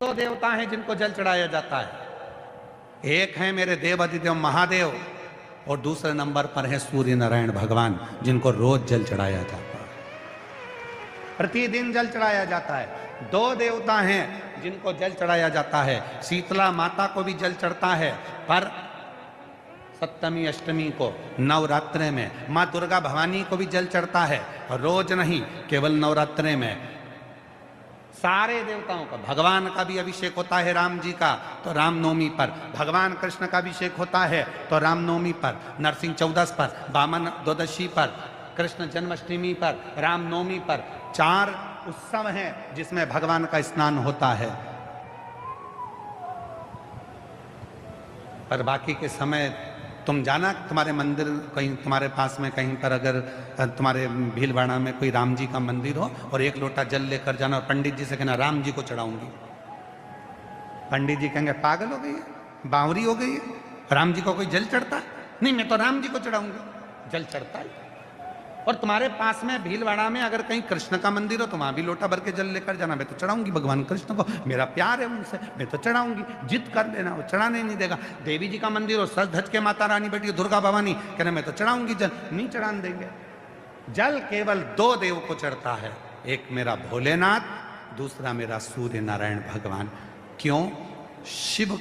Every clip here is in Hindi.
दो देवता हैं जिनको जल चढ़ाया जाता है। एक है मेरे देव अधिदेव महादेव और दूसरे नंबर पर है सूर्य नारायण भगवान, जिनको रोज जल चढ़ाया जाता है, प्रतिदिन जल चढ़ाया जाता है। दो देवता हैं जिनको जल चढ़ाया जाता है। शीतला माता को भी जल चढ़ता है, पर सप्तमी अष्टमी को नवरात्रे में माँ दुर्गा भवानी को भी जल चढ़ता है, रोज नहीं, केवल नवरात्रे में। सारे देवताओं का, भगवान का भी अभिषेक होता है राम जी का तो रामनवमी पर, भगवान कृष्ण का अभिषेक होता है तो रामनवमी पर, नरसिंह चौदस पर, वामन द्वादशी पर, कृष्ण जन्माष्टमी पर, रामनवमी पर। 4 उत्सव हैं जिसमें भगवान का स्नान होता है। पर बाकी के समय तुम जाना, तुम्हारे मंदिर कहीं तुम्हारे पास में कहीं पर अगर तुम्हारे भीलवाड़ा में कोई राम जी का मंदिर हो और एक लोटा जल लेकर जाना और पंडित जी से कहना राम जी को चढ़ाऊंगी। पंडित जी कहेंगे पागल हो गई है, बावरी हो गई है, राम जी को कोई जल चढ़ता? नहीं, मैं तो राम जी को चढ़ाऊंगी। जल चढ़ता है। और तुम्हारे पास में भीलवाड़ा में अगर कहीं कृष्ण का मंदिर हो तो वहां भी लोटा भर के जल लेकर जाना, मैं तो चढ़ाऊंगी भगवान कृष्ण को, मेरा प्यार है उनसे, मैं तो चढ़ाऊंगी। जिद कर लेना, वो चढ़ाने नहीं देगा। देवी जी का मंदिर हो, सज धज के माता रानी बैठी दुर्गा भवानी, कहना मैं तो चढ़ाऊंगी जल, नहीं चढ़ाने देंगे। जल केवल 2 देव को चढ़ता है, एक मेरा भोलेनाथ, दूसरा मेरा सूर्य नारायण भगवान। क्यों? शिव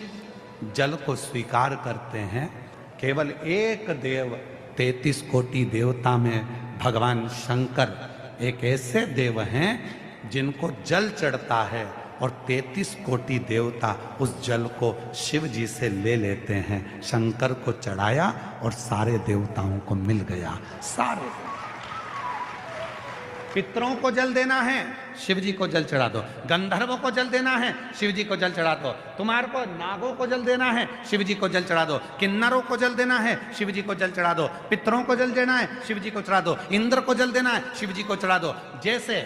जल को स्वीकार करते हैं। केवल एक देव, 33 कोटि देवता में भगवान शंकर एक ऐसे देव हैं जिनको जल चढ़ता है और 33 कोटि देवता उस जल को शिव जी से ले लेते हैं। शंकर को चढ़ाया और सारे देवताओं को मिल गया। सारे पितरों को जल देना है, शिव जी को जल चढ़ा दो। गंधर्वों को जल देना है, शिव जी को जल चढ़ा दो। तुम्हारे को नागों को जल देना है, शिव जी को जल चढ़ा दो। किन्नरों को जल देना है, शिव जी को जल चढ़ा दो। पितरों को जल देना है, शिव जी को चढ़ा दो। इंद्र को जल देना है, शिव जी को चढ़ा दो। जैसे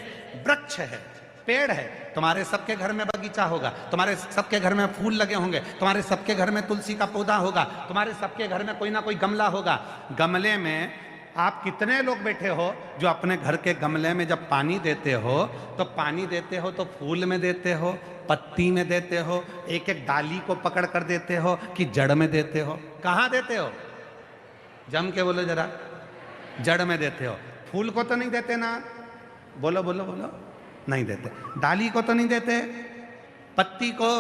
वृक्ष है, पेड़ है, तुम्हारे सबके घर में बगीचा होगा, तुम्हारे सबके घर में फूल लगे होंगे, तुम्हारे सबके घर में तुलसी का पौधा होगा, तुम्हारे सबके घर में कोई ना कोई गमला होगा। गमले में आप कितने लोग बैठे हो जो अपने घर के गमले में जब पानी देते हो तो पानी देते हो तो फूल में देते हो, पत्ती में देते हो, एक एक डाली को पकड़ कर देते हो कि जड़ में देते हो? कहाँ देते हो? जम के बोलो जरा। जड़ में देते हो। फूल को तो नहीं देते ना? बोलो बोलो बोलो। नहीं देते। डाली को तो नहीं देते, पत्ती को।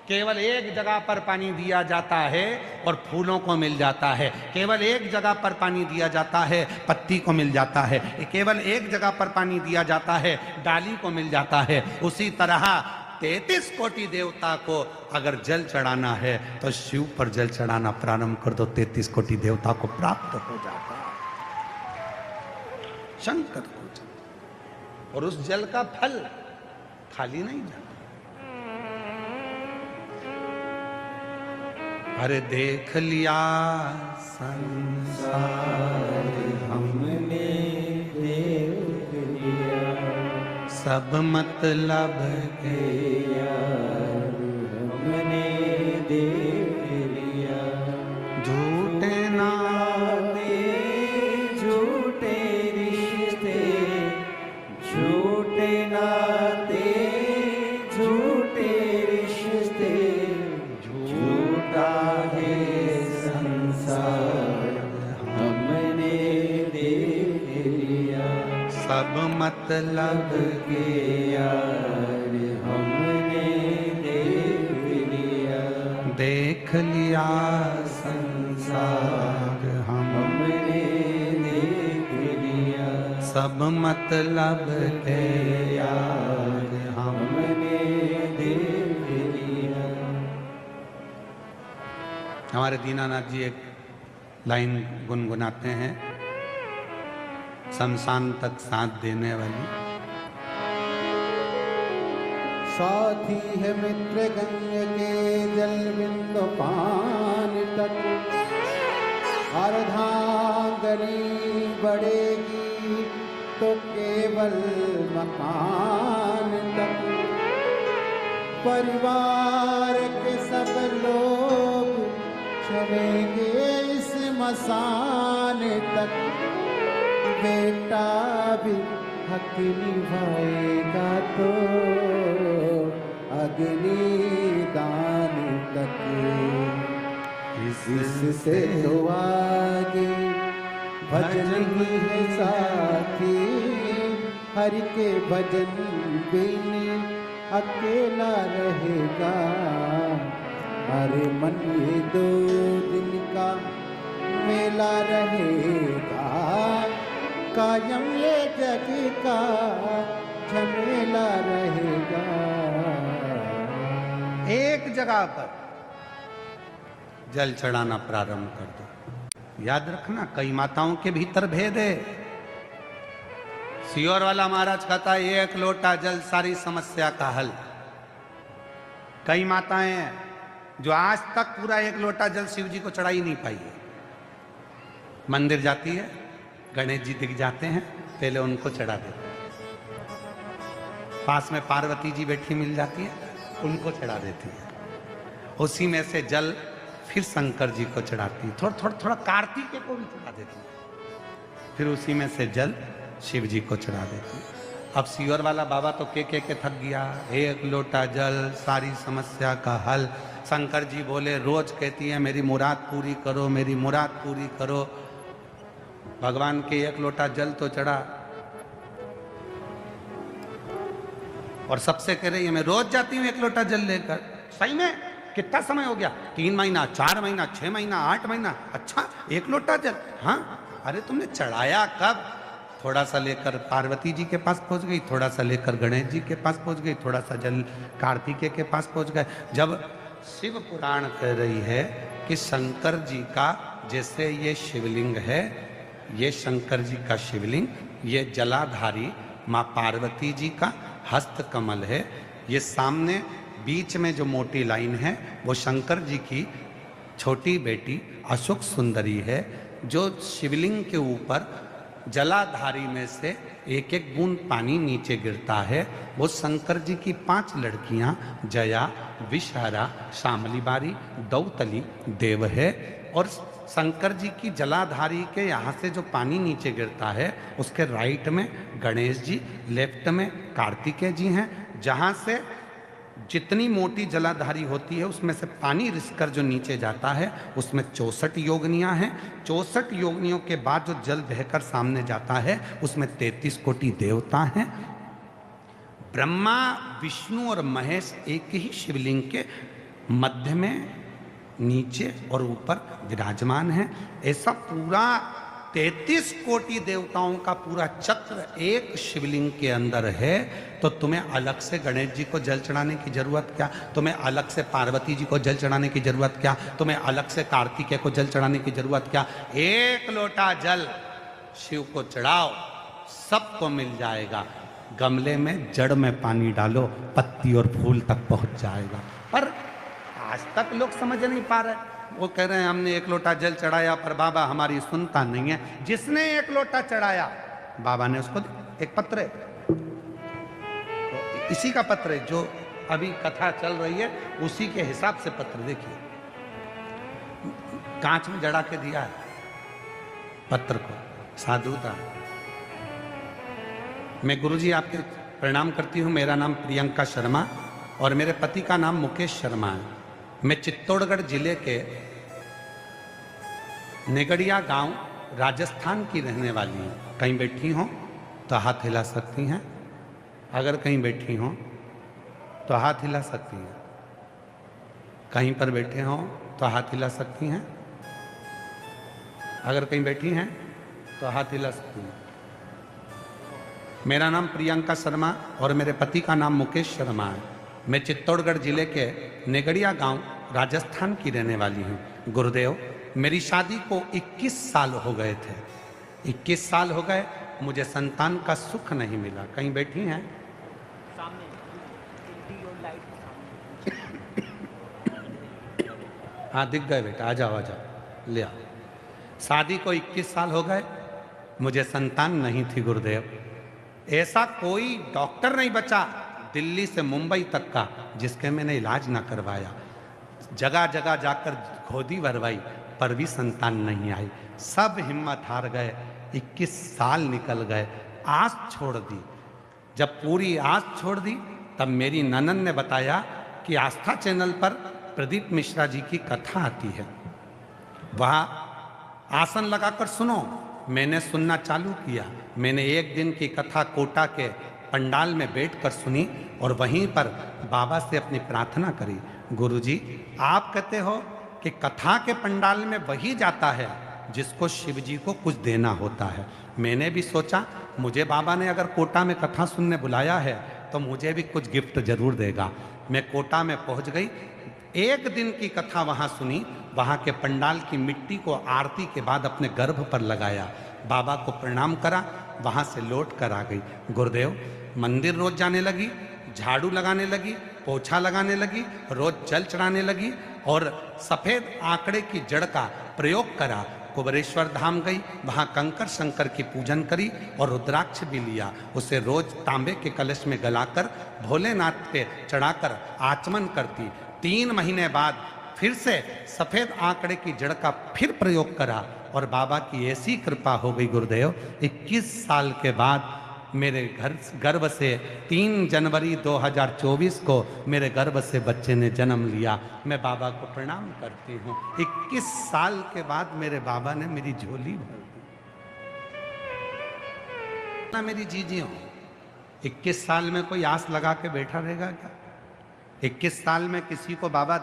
केवल एक जगह पर पानी दिया जाता है और फूलों को मिल जाता है। केवल एक जगह पर पानी दिया जाता है, पत्ती को मिल जाता है। केवल एक जगह पर पानी दिया जाता है, डाली को मिल जाता है। उसी तरह 33 कोटि देवता को अगर जल चढ़ाना है तो शिव पर जल चढ़ाना प्रारंभ कर दो, 33 कोटि देवता को प्राप्त हो जाता है। शंकर को जल, और उस जल का फल खाली नहीं जाता। अरे देख लिया संसार हमने, देख लिया सब मतलब के यार हमने, देख लिया झूठे नाते झूठे रिश्ते, झूठे नाते झूठे रिश्ते, झूठा है संसार हमने देख लिया सब मतलब के यार हमने देख लिया। देख लिया संसार हमने देख लिया सब मतलब के यार हमने देख लिया। हमारे दीनानाथ जी एक लाइन गुनगुनाते हैं, शमशान तक साथ देने वाली। साथी है मित्र गंग के जल बिंदु पान तक, अर्धांगनी बढ़ेगी तो केवल मकान तक। परिवार के सब लोग चलेंगे इस मसान तक, बेटा भी हक निभाएगा तो अग्नि दान तक, इससे तो आगे भजन ही है साथी, हरि के भजन बिन अकेला रहेगा। अरे मन ये 2 दिन का मेला रहेगा, कायम ये जग का झमेला रहेगा। एक जगह पर जल चढ़ाना प्रारंभ कर दो। याद रखना, कई माताओं के भीतर भेद है। सियोर वाला महाराज कहता है 1 लोटा जल सारी समस्या का हल। कई माताएं हैं जो आज तक पूरा 1 लोटा जल शिव जी को चढ़ा ही नहीं पाई है। मंदिर जाती है, गणेश जी दिख जाते हैं, पहले उनको चढ़ा देते हैं। पास में पार्वती जी बैठी मिल जाती है, उनको चढ़ा देती है। उसी में से जल फिर शंकर जी को चढ़ाती है, थोड़ा कार्तिकेय को भी चढ़ा देती है, फिर उसी में से जल शिव जी को चढ़ा देती है। अब सियोर वाला बाबा तो के थक गया, 1 लोटा जल सारी समस्या का हल। शंकर जी बोले, रोज कहती है मेरी मुराद पूरी करो, मेरी मुराद पूरी करो। भगवान के 1 लोटा जल तो चढ़ा और सबसे कह रही है मैं रोज जाती हूं 1 लोटा जल लेकर। सही में कितना समय हो गया? 3 महीना, 4 महीना, 6 महीना, 8 महीना। अच्छा 1 लोटा जल? हाँ। अरे तुमने चढ़ाया कब? थोड़ा सा लेकर पार्वती जी के पास पहुंच गई, थोड़ा सा लेकर गणेश जी के पास पहुंच गई, थोड़ा सा जल कार्तिकेय के पास पहुंच गए। जब शिव पुराण कह रही है कि शंकर जी का जैसे ये शिवलिंग है, ये शंकर जी का शिवलिंग, ये जलाधारी माँ पार्वती जी का हस्त कमल है। ये सामने बीच में जो मोटी लाइन है वो शंकर जी की छोटी बेटी अशोक सुंदरी है, जो शिवलिंग के ऊपर जलाधारी में से 1-1 बूंद पानी नीचे गिरता है। वो शंकर जी की 5 लड़कियां जया, विषहरा, शामलीबारी, दौतली, देव है। और शंकर जी की जलाधारी के यहाँ से जो पानी नीचे गिरता है उसके राइट में गणेश जी, लेफ्ट में कार्तिकेय जी हैं। जहाँ से जितनी मोटी जलाधारी होती है उसमें से पानी रिसकर जो नीचे जाता है उसमें 64 योगिनियां हैं। 64 योगिनियों के बाद जो जल बहकर सामने जाता है उसमें 33 कोटि देवता हैं। ब्रह्मा, विष्णु और महेश एक ही शिवलिंग के मध्य में, नीचे और ऊपर विराजमान है। ऐसा पूरा 33 कोटि देवताओं का पूरा चक्र एक शिवलिंग के अंदर है। तो तुम्हें अलग से गणेश जी को जल चढ़ाने की जरूरत क्या? तुम्हें अलग से पार्वती जी को जल चढ़ाने की जरूरत क्या? तुम्हें अलग से कार्तिकेय को जल चढ़ाने की जरूरत क्या? 1 लोटा जल शिव को चढ़ाओ, सबको मिल जाएगा। गमले में जड़ में पानी डालो, पत्ती और फूल तक पहुंच जाएगा। पर आज तक लोग समझ नहीं पा रहे। वो कह रहे हैं हमने 1 लोटा जल चढ़ाया पर बाबा हमारी सुनता नहीं है। जिसने 1 लोटा चढ़ाया बाबा ने उसको एक पत्र है, तो इसी का पत्र है जो अभी कथा चल रही है, उसी के हिसाब से पत्र देखिए, कांच में जड़ा के दिया है पत्र को। साधुता। मैं गुरुजी आपके प्रणाम करती हूँ। मेरा नाम प्रियंका शर्मा और मेरे पति का नाम मुकेश शर्मा है। मैं चित्तौड़गढ़ जिले के नेगड़िया गांव राजस्थान की रहने वाली हूँ। कहीं बैठी हो तो हाथ हिला सकती हैं। अगर कहीं बैठी हो तो हाथ हिला सकती हैं। कहीं पर बैठे हो तो हाथ हिला सकती हैं। अगर कहीं बैठी हैं तो हाथ हिला सकती हैं। मेरा नाम प्रियंका शर्मा और मेरे पति का नाम मुकेश शर्मा है। मैं चित्तौड़गढ़ जिले के नेगड़िया गांव राजस्थान की रहने वाली हूँ। गुरुदेव, मेरी शादी को 21 साल हो गए थे। 21 साल हो गए, मुझे संतान का सुख नहीं मिला। कहीं बैठी हैं? सामने हाँ दिख गए बेटा, आ जाओ ले आओ। शादी को 21 साल हो गए, मुझे संतान नहीं थी गुरुदेव। ऐसा कोई डॉक्टर नहीं बचा दिल्ली से मुंबई तक का जिसके मैंने इलाज ना करवाया। जगह जगह जाकर खोदी भरवाई पर भी संतान नहीं आई। सब हिम्मत हार गए। 21 साल निकल गए, आस छोड़ दी। जब पूरी आस छोड़ दी तब मेरी ननद ने बताया कि आस्था चैनल पर प्रदीप मिश्रा जी की कथा आती है, वहाँ आसन लगाकर सुनो। मैंने सुनना चालू किया। मैंने एक दिन की कथा कोटा के पंडाल में बैठकर सुनी और वहीं पर बाबा से अपनी प्रार्थना करी। गुरुजी, आप कहते हो कि कथा के पंडाल में वही जाता है जिसको शिव जी को कुछ देना होता है। मैंने भी सोचा मुझे बाबा ने अगर कोटा में कथा सुनने बुलाया है तो मुझे भी कुछ गिफ्ट जरूर देगा। मैं कोटा में पहुंच गई, एक दिन की कथा वहां सुनी। वहां के पंडाल की मिट्टी को आरती के बाद अपने गर्भ पर लगाया, बाबा को प्रणाम करा, वहां से लौट कर आ गई। गुरुदेव, मंदिर रोज जाने लगी, झाड़ू लगाने लगी, पोछा लगाने लगी, रोज जल चढ़ाने लगी और सफेद आंकड़े की जड़ का प्रयोग करा। कुबरेश्वर धाम गई, वहां कंकर शंकर की पूजन करी और रुद्राक्ष भी लिया। उसे रोज तांबे के कलश में गलाकर भोलेनाथ पे चढ़ाकर आचमन करती। 3 महीने बाद फिर से सफेद आंकड़े की जड़ का फिर प्रयोग करा और बाबा की ऐसी कृपा हो गई गुरुदेव, 21 साल के बाद मेरे गर्भ से 3 जनवरी 2024 को मेरे गर्भ से बच्चे ने जन्म लिया। मैं बाबा को प्रणाम करती हूँ। 21 साल के बाद मेरे बाबा ने मेरी झोली भर दी। ना मेरी जीजियों, 21 साल में कोई आस लगा के बैठा रहेगा क्या? 21 साल में किसी को बाबा,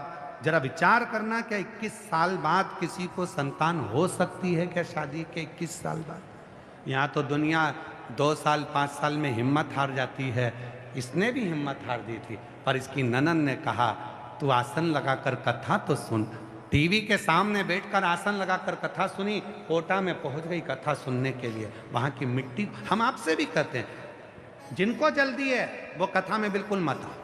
जरा विचार करना, क्या 21 साल बाद किसी को संतान हो सकती है क्या? शादी के 21 साल बाद यहाँ तो दुनिया 2 साल 5 साल में हिम्मत हार जाती है। इसने भी हिम्मत हार दी थी, पर इसकी ननन ने कहा तू आसन लगाकर कथा तो सुन। टीवी के सामने बैठकर आसन लगाकर कथा सुनी। कोटा में पहुंच गई कथा सुनने के लिए। वहां की मिट्टी, हम आपसे भी कहते हैं, जिनको जल्दी है वो कथा में बिल्कुल मत आओ।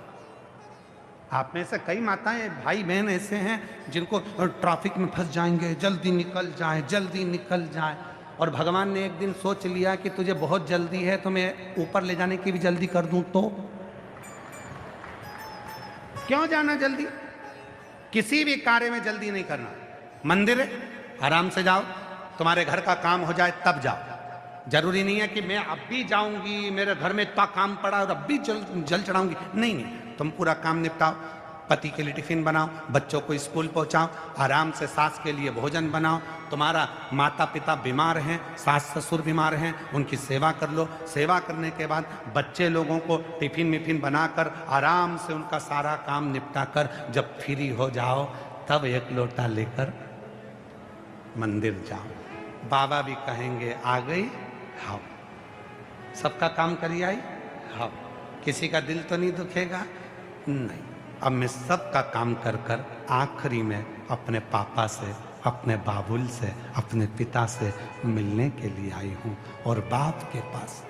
आप में से कई माताएं भाई बहन ऐसे हैं जिनको ट्रैफिक में फंस जाएंगे, जल्दी निकल जाए, जल्दी निकल जाए। और भगवान ने एक दिन सोच लिया कि तुझे बहुत जल्दी है तो मैं ऊपर ले जाने की भी जल्दी कर दूं, तो क्यों जाना जल्दी? किसी भी कार्य में जल्दी नहीं करना। मंदिर है, आराम से जाओ, तुम्हारे घर का काम हो जाए तब जाओ। जरूरी नहीं है कि मैं अब भी जाऊंगी, मेरे घर में इतना काम पड़ा और अब भी जल चढ़ाऊंगी। नहीं नहीं, तुम पूरा काम निपटाओ। पति के लिए टिफिन बनाओ, बच्चों को स्कूल पहुंचाओ, आराम से सास के लिए भोजन बनाओ। तुम्हारा माता पिता बीमार हैं, सास ससुर बीमार हैं, उनकी सेवा कर लो। सेवा करने के बाद बच्चे लोगों को टिफिन मिफिन बनाकर आराम से उनका सारा काम निपटा कर जब फ्री हो जाओ तब एक लोटा लेकर मंदिर जाओ। बाबा भी कहेंगे आ गई, खाओ। सबका काम करी आई, खाओ। किसी का दिल तो नहीं दुखेगा? नहीं। अब मैं सबका काम कर कर आखिरी में अपने पापा से, अपने बाबुल से, अपने पिता से मिलने के लिए आई हूं। और बाप के पास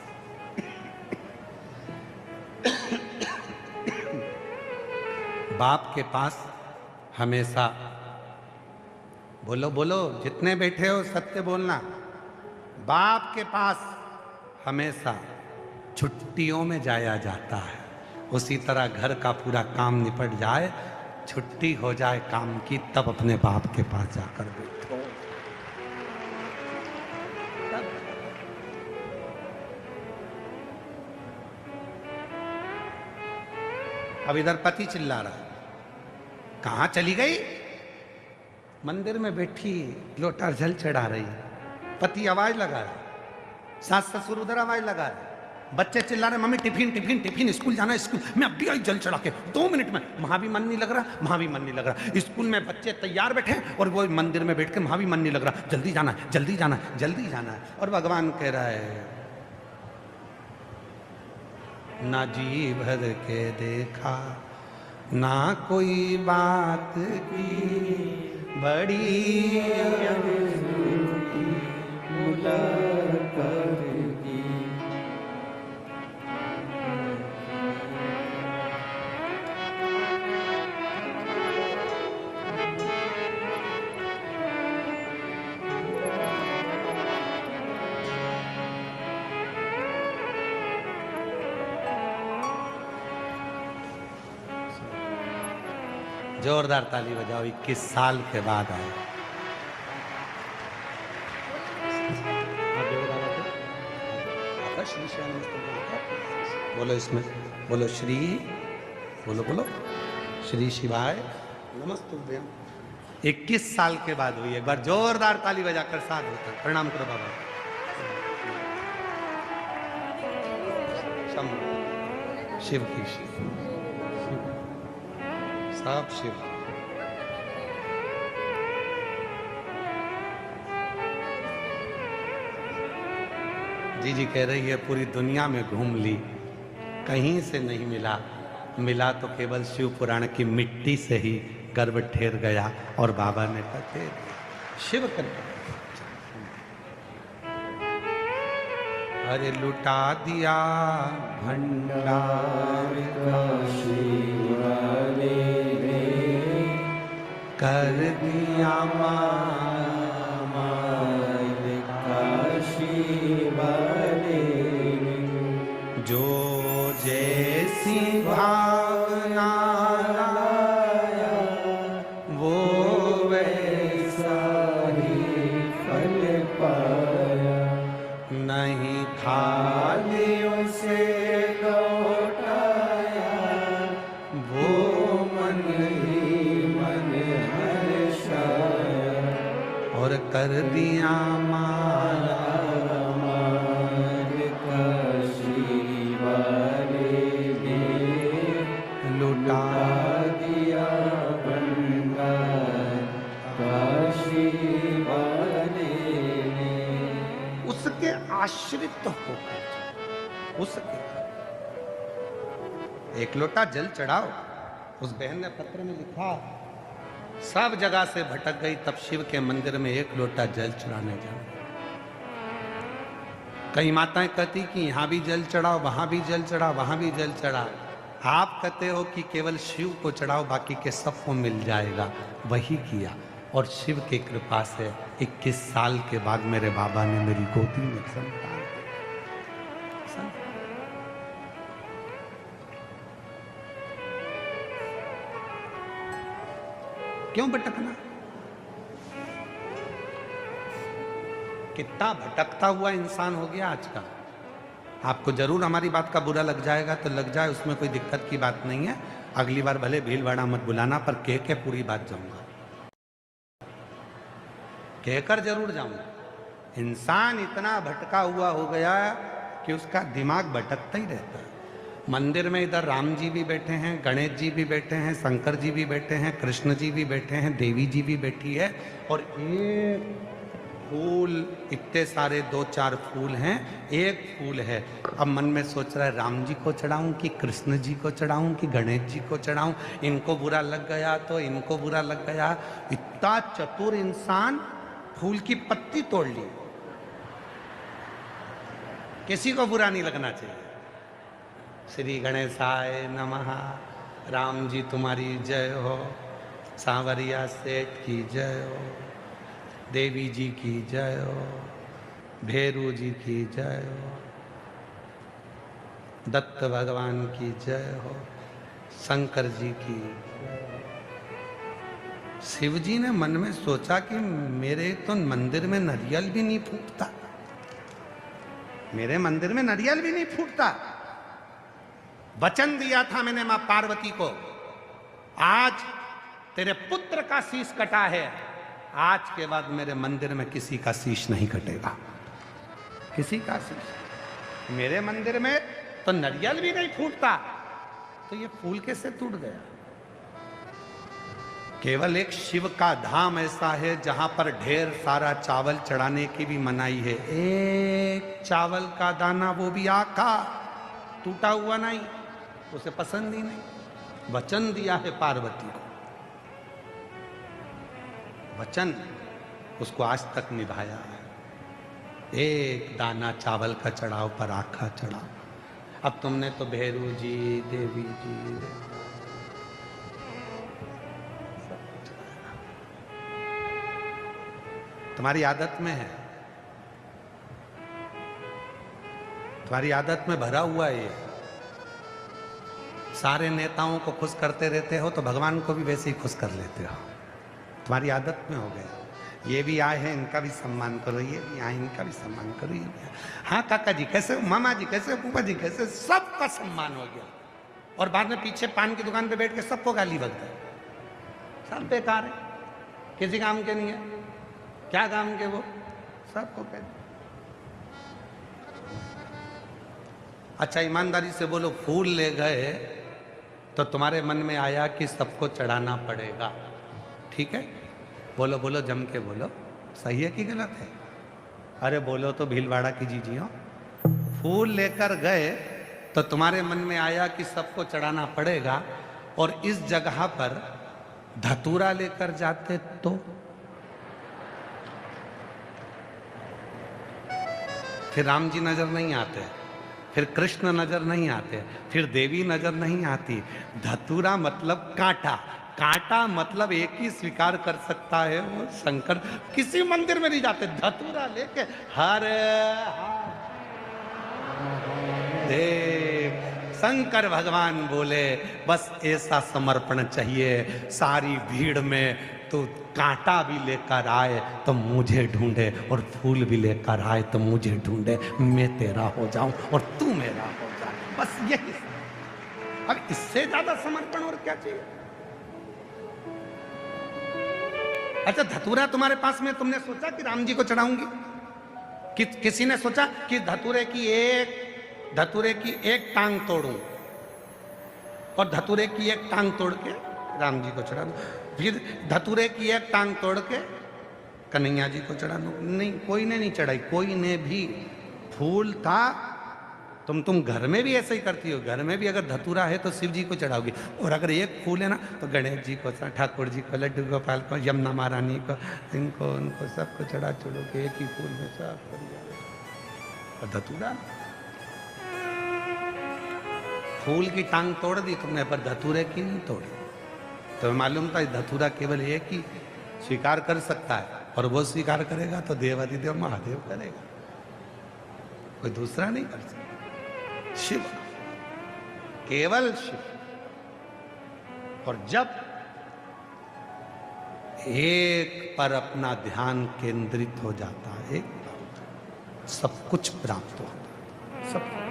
बाप के पास हमेशा, बोलो बोलो, जितने बैठे हो सत्य बोलना, बाप के पास हमेशा छुट्टियों में जाया जाता है। उसी तरह घर का पूरा काम निपट जाए, छुट्टी हो जाए काम की, तब अपने बाप के पास जाकर बैठो। अब इधर पति चिल्ला रहा, कहां चली गई? मंदिर में बैठी लोटा जल चढ़ा रही। पति आवाज लगा रहा, सास ससुर उधर आवाज लगा रहे, बच्चे चिल्ला रहे, mummy tiffin tiffin tiffin, school जाना है, स्कूल। मैं अभी आई जल चढ़ा के 2 मिनट में। वहां भी मन नहीं लग रहा, वहां भी मन नहीं लग रहा। स्कूल में बच्चे तैयार बैठे और वो मंदिर में बैठ के वहां भी मन नहीं लग रहा। जल्दी जाना है, जल्दी जाना है, जल्दी जाना है। और भगवान कह रहा है, ना जी भर के देखा, ना कोई बात की, बड़ी मुलाकात की। जोरदार ताली बजाओ। 21 साल के बाद आए। बोलो इसमें, बोलो श्री, बोलो बोलो श्री शिवाय नमस्तुभ्यम। 21 साल के बाद हुई। एक बार जोरदार ताली बजाकर साथ होता। प्रणाम करो बाबा। शिव की शिव, सब शिव। जी कह रही है पूरी दुनिया में घूम ली, कहीं से नहीं मिला, मिला तो केवल शिव पुराण की मिट्टी से ही गर्भ ठेर गया। और बाबा ने कहा शिव कर, अरे लुटा दिया भंडार काशी वाले रे, कर दिया माल काशी वाले रे, जो जैसी भावना लाया वो वैसा ही फल पाया, नहीं था थालियों से लौटाया वो मन ही मन हर्षाया, और कर दिया माला माल काशी वाले ने, लुटा दिया भंडार काशी वाले ने। उसके आश्रित होकर उसके एक लोटा जल चढ़ाओ। उस बहन ने पत्र में लिखा, सब जगह से भटक गई, तब शिव के मंदिर में एक लोटा जल चढ़ाने जाओ। कई माताएं कहती कि यहां भी जल चढ़ाओ, वहां भी जल चढ़ाओ, वहां भी जल चढ़ाओ। आप कहते हो कि केवल शिव को चढ़ाओ, बाकी के सबको मिल जाएगा। वही किया और शिव की कृपा से 21 साल के बाद मेरे बाबा ने मेरी गोदी में संतान। क्यों भटकना? कितना भटकता हुआ इंसान हो गया आज का। आपको जरूर हमारी बात का बुरा लग जाएगा तो लग जाए, उसमें कोई दिक्कत की बात नहीं है। अगली बार भले भीड़ भाड़ा मत बुलाना, पर कह के पूरी बात जाऊंगा, कहकर जरूर जाऊंगा। इंसान इतना भटका हुआ हो गया कि उसका दिमाग भटकता ही रहता है। मंदिर में इधर राम जी भी बैठे हैं, गणेश जी भी बैठे हैं, शंकर जी भी बैठे हैं, कृष्ण जी भी बैठे हैं, देवी जी भी बैठी है, और एक फूल, इतने सारे 2-4 फूल हैं, एक फूल है। अब मन में सोच रहा है राम जी को चढ़ाऊं कि कृष्ण जी को चढ़ाऊं कि गणेश जी को चढ़ाऊं, इनको बुरा लग गया तो इनको बुरा लग गया। इतना चतुर इंसान, फूल की पत्ती तोड़ ली। किसी को बुरा नहीं लगना चाहिए। श्री गणेशाय नमः, राम जी तुम्हारी जय हो, सांवरिया सेठ की जय हो, देवी जी की जय हो, भेरू जी की जय हो, दत्त भगवान की जय हो, शंकर जी की। शिव जी ने मन में सोचा कि मेरे तो मंदिर में नारियल भी नहीं फूटता, मेरे मंदिर में नारियल भी नहीं फूटता। वचन दिया था मैंने मां पार्वती को, आज तेरे पुत्र का शीश कटा है, आज के बाद मेरे मंदिर में किसी का शीश नहीं कटेगा, किसी का शीश। मेरे मंदिर में तो नारियल भी नहीं फूटता, तो ये फूल कैसे टूट गया? केवल एक शिव का धाम ऐसा है जहां पर ढेर सारा चावल चढ़ाने की भी मनाही है। एक चावल का दाना, वो भी आका, टूटा हुआ नहीं, उसे पसंद ही नहीं। वचन दिया है पार्वती को, वचन उसको आज तक निभाया है। एक दाना चावल का चढ़ाओ पर आखा चढ़ाओ। अब तुमने तो भैरू जी, देवी जी, तुम्हारी आदत में है, तुम्हारी आदत में भरा हुआ है ये। सारे नेताओं को खुश करते रहते हो तो भगवान को भी वैसे ही खुश कर लेते हो, तुम्हारी आदत में हो गया। ये भी आए हैं, इनका भी सम्मान करो, ये भी आए, इनका भी सम्मान करो, ये भी आए। हाँ काका जी कैसे हो, मामा जी कैसे हो, फूफा जी कैसे, सबका सम्मान हो गया। और बाद में पीछे पान की दुकान पे बैठ के सबको गाली बकता है। सब बेकार है, किसी काम के नहीं है। क्या काम के वो, सबको कहते। अच्छा ईमानदारी से बोलो, फूल ले गए तो तुम्हारे मन में आया कि सबको चढ़ाना पड़ेगा, ठीक है? बोलो बोलो, जम के बोलो, सही है कि गलत है? अरे बोलो तो भीलवाड़ा की जीजियो। फूल लेकर गए तो तुम्हारे मन में आया कि सबको चढ़ाना पड़ेगा, और इस जगह पर धतूरा लेकर जाते तो फिर राम जी नजर नहीं आते, फिर कृष्ण नजर नहीं आते, फिर देवी नजर नहीं आती। धतूरा मतलब कांटा, कांटा मतलब एक ही स्वीकार कर सकता है वो शंकर। किसी मंदिर में नहीं जाते, धतूरा लेके हर देव शंकर भगवान बोले बस ऐसा समर्पण चाहिए। सारी भीड़ में तो कांटा भी लेकर आए तो मुझे ढूंढे, और फूल भी लेकर आए तो मुझे ढूंढे, मैं तेरा हो जाऊं और तू मेरा हो जा, बस यही। अब इससे ज्यादा समर्पण और क्या चाहिए? अच्छा धतूरा तुम्हारे पास में, तुमने सोचा कि राम जी को चढ़ाऊंगी? किसी ने सोचा कि धतूरे की एक टांग तोड़ूं और धतूरे की एक टांग तोड़ के राम जी को चढ़ा दूं, फिर धतूरे की एक टांग तोड़ के कन्हैया जी को चढ़ा दूं? नहीं, कोई ने नहीं चढ़ाई, कोई ने भी। फूल था, तुम घर में भी ऐसे ही करती हो। घर में भी अगर धतूरा है तो शिव जी को चढ़ाओगी, और अगर एक फूल है ना तो गणेश जी को, ठाकुर जी को, लड्डू गोपाल को, यमुना महारानी को, इनको उनको सबको चढ़ा चढ़ो के एक ही फूल में सब कर दिया। और धतूरा, फूल की टांग तोड़ दी तुमने पर धतूरे की नहीं तोड़ी। तो मालूम था धतूरा केवल एक ही स्वीकार कर सकता है, और वो स्वीकार करेगा तो देवाधिदेव महादेव करेगा, कोई दूसरा नहीं कर सकता। शिव, केवल शिव। और जब एक पर अपना ध्यान केंद्रित हो जाता है, सब कुछ प्राप्त होता है, सब कुछ।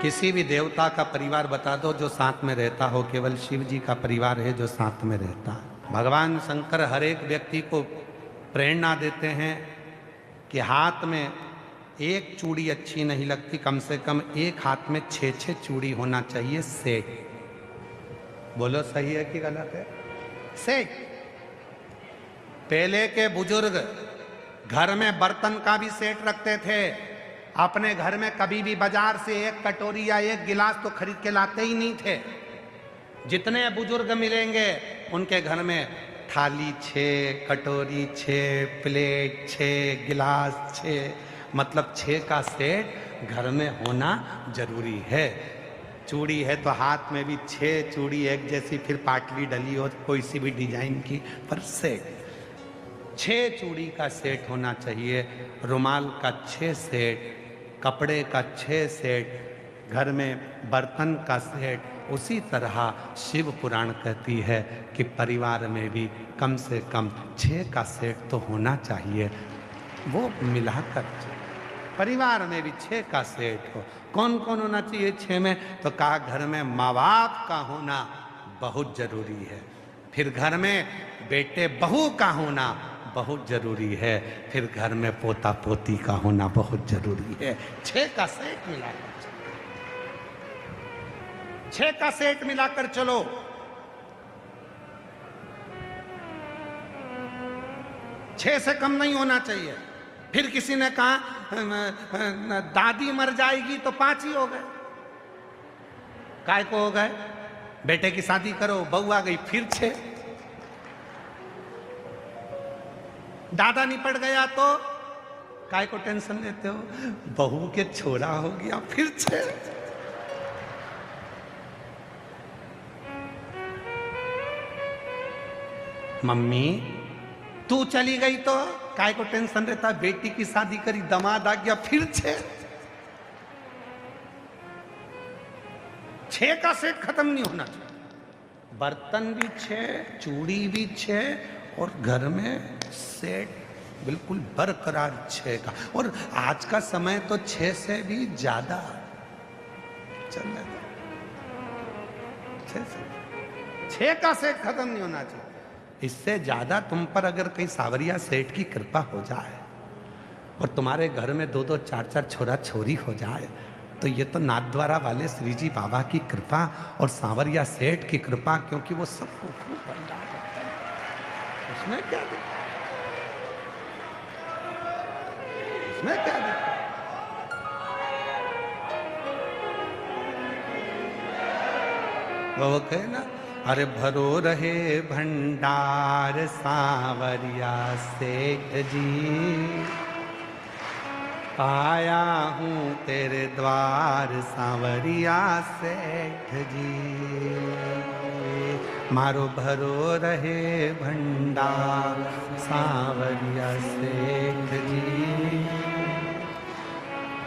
किसी भी देवता का परिवार बता दो जो साथ में रहता हो, केवल शिव जी का परिवार है जो साथ में रहता है। भगवान शंकर हर एक व्यक्ति को प्रेरणा देते हैं कि हाथ में एक चूड़ी अच्छी नहीं लगती, कम से कम एक हाथ में 6 चूड़ी होना चाहिए, सेट। बोलो सही है कि गलत है? सेट। पहले के बुजुर्ग घर में बर्तन का भी सेट रखते थे। अपने घर में कभी भी बाजार से एक कटोरी या एक गिलास तो खरीद के लाते ही नहीं थे। जितने बुजुर्ग मिलेंगे उनके घर में थाली 6, कटोरी 6, प्लेट 6, गिलास 6, मतलब 6 का सेट घर में होना जरूरी है। चूड़ी है तो हाथ में भी 6 चूड़ी एक जैसी, फिर पाटली डली हो कोई सी भी डिजाइन की, पर सेट 6 चूड़ी का सेट होना चाहिए। रुमाल का 6 सेट, कपड़े का 6 सेट, घर में बर्तन का सेट। उसी तरह शिव पुराण कहती है कि परिवार में भी कम से कम 6 का सेट तो होना चाहिए। वो मिलाकर परिवार में भी 6 का सेट हो। कौन कौन होना चाहिए 6 में? तो कहा घर में माँ बाप का होना बहुत जरूरी है, फिर घर में बेटे बहू का होना बहुत जरूरी है, फिर घर में पोता पोती का होना बहुत जरूरी है। 6 का सेट मिलाकर, 6 का सेट मिलाकर चलो। छह से कम नहीं होना चाहिए। फिर किसी ने कहा दादी मर जाएगी तो 5 ही हो गए। काय को हो गए? बेटे की शादी करो, बहू आ गई फिर 6। दादा निपट गया तो काय को टेंशन लेते हो? बहू के छोरा हो गया फिर 6। मम्मी तू चली गई तो काय को टेंशन रहता? बेटी की शादी करी, दामाद आ गया फिर 6। 6 का सेट खत्म नहीं होना चाहिए। बर्तन भी 6, चूड़ी भी 6 और घर में सेट बिल्कुल बरकरार 6 का। और आज का समय तो 6 से भी ज्यादा चल रहा है। 6 का सेट खत्म नहीं होना चाहिए। इससे ज्यादा तुम पर अगर कहीं सावरिया सेठ की कृपा हो जाए और तुम्हारे घर में 2-2 4-4 छोरा छोरी हो जाए, तो ये तो नाथद्वारा वाले श्री जी बाबा की कृपा और सांवरिया सेठ की कृपा, क्योंकि वो सबको खूब भंडार करते हैं। उसमें क्या देखा, उसमें क्या देखा। वो कहे ना, अरे भरो रहे भंडार सांवरिया सेठ जी, आया हूँ तेरे द्वार सांवरिया सेठ जी। मारो भरो रहे भंडार सांवरिया सेठ जी,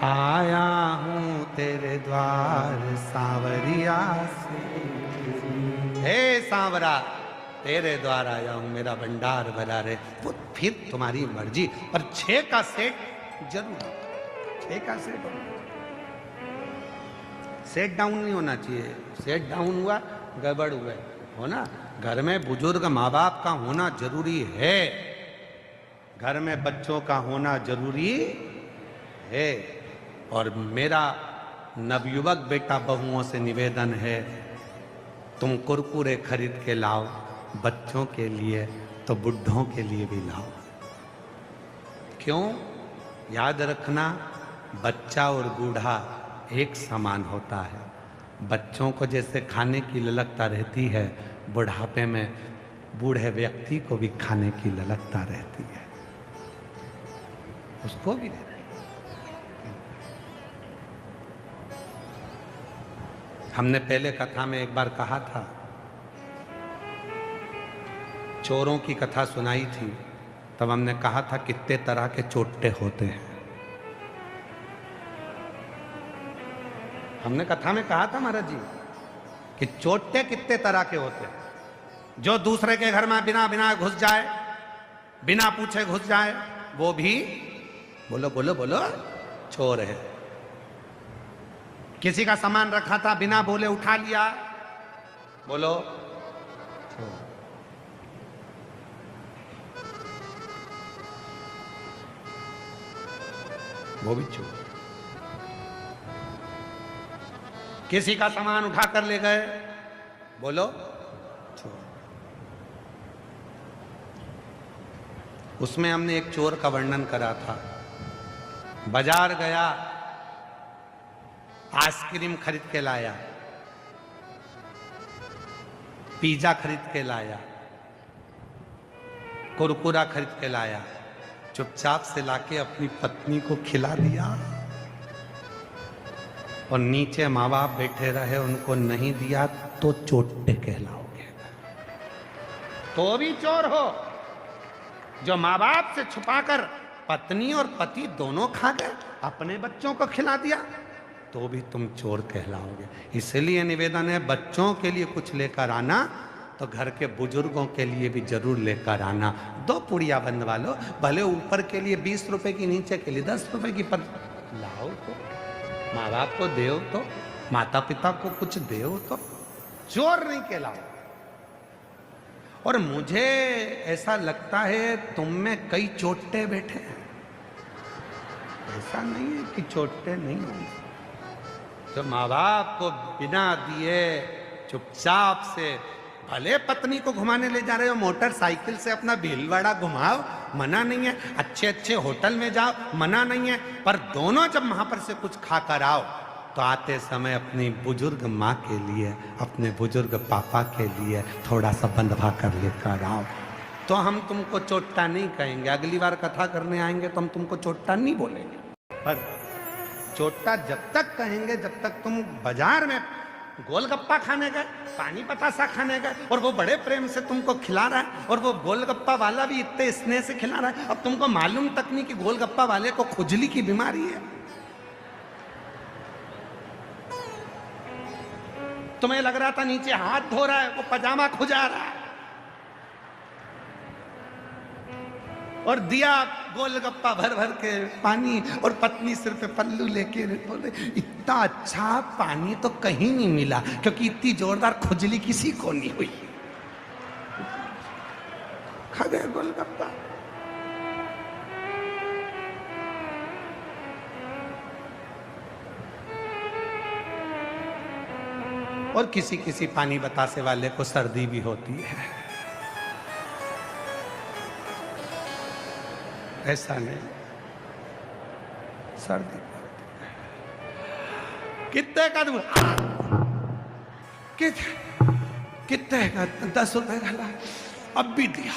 आया हूँ तेरे द्वार सांवरिया सेठ जी। हे सांवरा, तेरे द्वार आया हूँ, मेरा भंडार भरा रे। वो फिर तुम्हारी मर्जी, पर 6 का सेट जरूर, 6 का सेट सेट डाउन नहीं होना चाहिए। सेट डाउन हुआ गड़बड़ हुआ हो ना। घर में बुजुर्ग माँ बाप का होना जरूरी है, घर में बच्चों का होना जरूरी है। और मेरा नवयुवक बेटा बहुओं से निवेदन है, तुम कुरकुरे खरीद के लाओ बच्चों के लिए, तो बुढ़ों के लिए भी लाओ। क्यों? याद रखना, बच्चा और बूढ़ा एक समान होता है। बच्चों को जैसे खाने की ललकता रहती है, बुढ़ापे में बूढ़े व्यक्ति को भी खाने की ललकता रहती है, उसको भी रहती है। हमने पहले कथा में एक बार कहा था, चोरों की कथा सुनाई थी, तब हमने कहा था कितने तरह के चोट्टे होते हैं। हमने कथा में कहा था महाराज जी कि चोट्टे कितने तरह के होते हैं। जो दूसरे के घर में बिना बिना घुस जाए, बिना पूछे घुस जाए, वो भी बोलो बोलो बोलो चोर है। किसी का सामान रखा था, बिना बोले उठा लिया, बोलो चोर। वो भी चोर। किसी का सामान उठा कर ले गए, बोलो चोर। उसमें हमने एक चोर का वर्णन करा था। बाजार गया, आइसक्रीम खरीद के लाया, पिज्जा खरीद के लाया, कुरकुरा खरीद के लाया, चुपचाप से लाके अपनी पत्नी को खिला दिया और नीचे माँ बाप बैठे रहे, उनको नहीं दिया तो चोट्टे कहलाओगे। तो भी चोर हो। जो माँ बाप से छुपाकर पत्नी और पति दोनों खा गए, अपने बच्चों को खिला दिया, तो भी तुम चोर कहलाओगे। इसलिए निवेदन है, बच्चों के लिए कुछ लेकर आना तो घर के बुजुर्गों के लिए भी जरूर लेकर आना। 2 पुड़िया बनवा लो, भले ऊपर के लिए 20 रुपए की, नीचे के लिए 10 रुपए की, पर लाओ तो, माँ बाप को देओ तो, माता पिता को कुछ देओ तो, चोर नहीं कहलाओ। और मुझे ऐसा लगता है तुम में कई चोट्टे बैठे हैं। ऐसा नहीं है कि चोट्टे नहीं होंगे। तो माँ बाप को बिना दिए चुपचाप से, भले पत्नी को घुमाने ले जा रहे हो, मोटरसाइकिल से अपना भीलवाड़ा घुमाओ, मना नहीं है। अच्छे अच्छे होटल में जाओ, मना नहीं है। पर दोनों जब वहां पर से कुछ खा कर आओ, तो आते समय अपनी बुजुर्ग माँ के लिए, अपने बुजुर्ग पापा के लिए थोड़ा सा बंधवा कर लेकर आओ, तो हम तुमको चोट्टा नहीं कहेंगे। अगली बार कथा करने आएंगे तो हम तुमको चोट्टा नहीं बोलेंगे। पर चोट्टा जब तक कहेंगे जब तक तुम बाजार में गोलगप्पा खाने गए, पानी पतासा खाने गए, और वो बड़े प्रेम से तुमको खिला रहा है, और वो गोलगप्पा वाला भी इतने स्नेह से खिला रहा है। अब तुमको मालूम तक नहीं कि गोलगप्पा वाले को खुजली की बीमारी है। तुम्हें लग रहा था नीचे हाथ धो रहा है, वो पजामा खुजा रहा है। और दिया गोलगप्पा भर भर के पानी, और पत्नी सिर पे पल्लू लेके बोले इतना अच्छा पानी तो कहीं नहीं मिला, क्योंकि इतनी जोरदार खुजली किसी को नहीं हुई। खा गए गोलगप्पा। और किसी किसी पानी बतासे वाले को सर्दी भी होती है, ऐसा नहीं, सर्दी भी होती है। कितने का कितने का? 10 रुपए का, अब भी दिया।